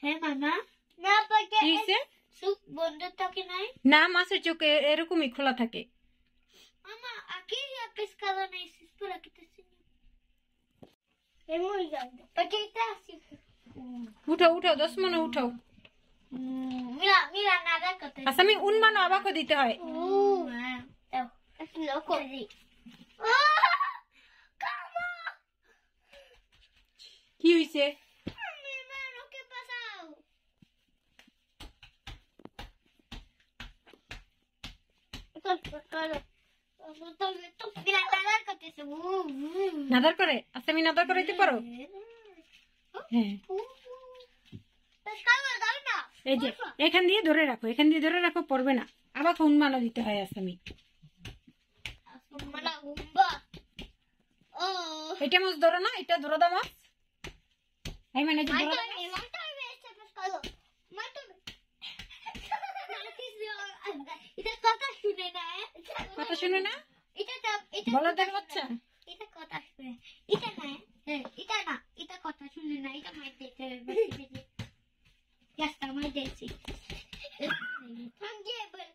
হ্যাঁ মামা না পাকে কি হইছে? চোখ বন্ধ থাকে নাই না, মাছের চোখ এরকমই খোলা থাকে। মামা aquí ya pescado nesis por aquí te enseño es muy grande porque está así উঠাও উঠাও, 10 মনে উঠাও। mira mira nada que te আসামি উন্মানো আবাকও দিতে হয়। es loco sí ¿cómo? কি হইছে? mi hermano ¿qué pasa? esto es pescado mira nada que te se another করে? আসামি নাদার করাইতে পারো? হ্যাঁ, pescado dame না এই যে এখান দিয়ে ধরে রাখো, এখান দিয়ে ধরে রাখো, পড়বে না। আবাকও উন্মানো দিতে হয় আসামি। mala bomba oh এটা মাছ ধরো না, এটা ধরো দাও মাছ। এই মানে যে ধরো দাও। mátame este pescado mátame এটা কথা শুনে না কথা শুনে না? এটা বলদের বাচ্চা। এটা কথা শুনে এটা না এটা না এটা কথা শুনে না এটা মাই দিতে ya está মাই দিয়েছি tangible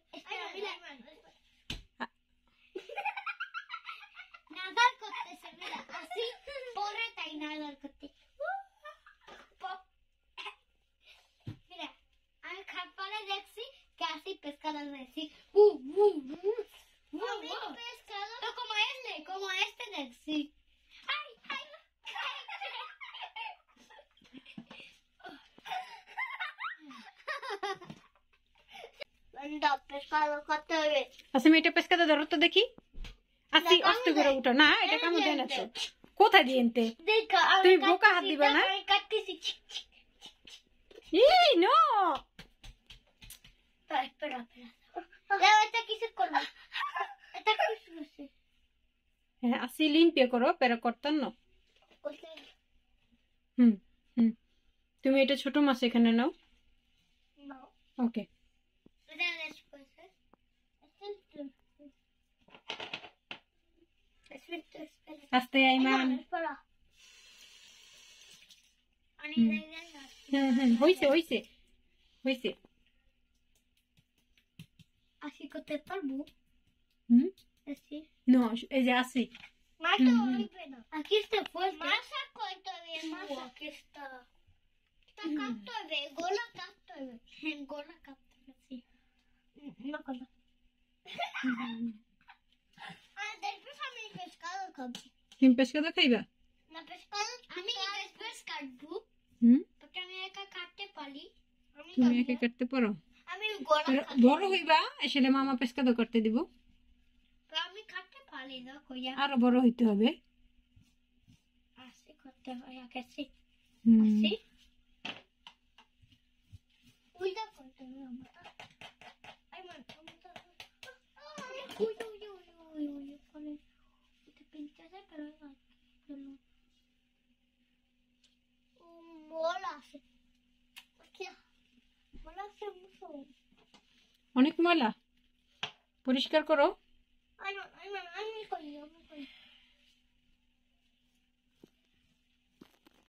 nadar করতেছে mira así পরে তাই nadar করতে mira আমি খাপারে দেখছি que así pescado así pescado como este দেখছি ay ay anda pescado করতে হবে আসামি এটা পেস্কাতে ধরো তো দেখি। আসি আস্তে করে উঠো না, এটা কামড় দেয় না তো। কোথায় দিয়ে এনতে? দেখা তুমি বোকা হাত দিবা না? আমি কাটতেছি এই নো, espera ya এটা কিছু করব এটা কিছু আছে হ্যাঁ আসি লিম্পিয়ে করো, pero cortando। করতে হুম হুম, তুমি এটা ছোট মাছ এখানে নাও। no ওকে, এটা después espera আস্তে আইমান। espera ani হুম। dai dai হুম হুম, হইছে হইছে হইছে। así করতে পারবো হুম, así নো এই যে আসি। Mato, aquí está fuerte. Más corto bien, más. Aquí está. Está capto de gola capto de. Gola capto así. No cosa. Ah, después a mi pescado capto. তুমি পেস্কাতে খাইবা? La pescado. A mí después carbu. Hmm, Porque a mí hay que carte pali. তুমি একা কাটতে পারো? A mí gola capto. বড় হইবা আসলে মামা পেস্কাতে করতে দিব। Pero a mí carte pali, ¿no? Coya. আরো বড় হইতে হবে। Así corte, vaya que sí. হুম, Así. Uy, da corte, mamá. Ay, mamá. Uy, uy, uy, uy, uy, pone. Te pintaste, pero no. Mola hace. ¿Qué? Mola hace mucho. অনেক ময়লা, পরিষ্কার করো।